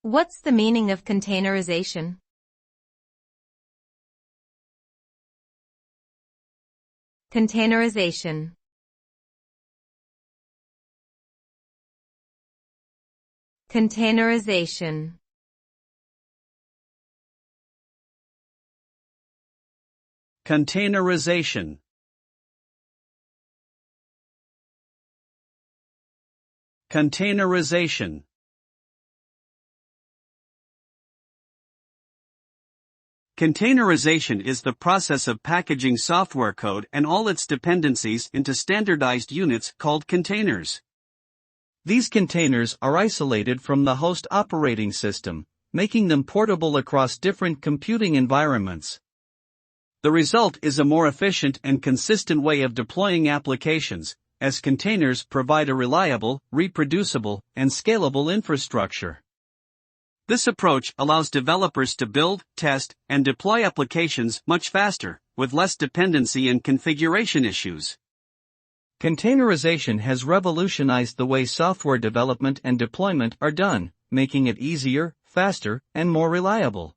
What's the meaning of containerization? Containerization. Containerization. Containerization. Containerization. Containerization is the process of packaging software code and all its dependencies into standardized units called containers. These containers are isolated from the host operating system, making them portable across different computing environments. The result is a more efficient and consistent way of deploying applications, as containers provide a reliable, reproducible, and scalable infrastructure. This approach allows developers to build, test, and deploy applications much faster, with less dependency and configuration issues. Containerization has revolutionized the way software development and deployment are done, making it easier, faster, and more reliable.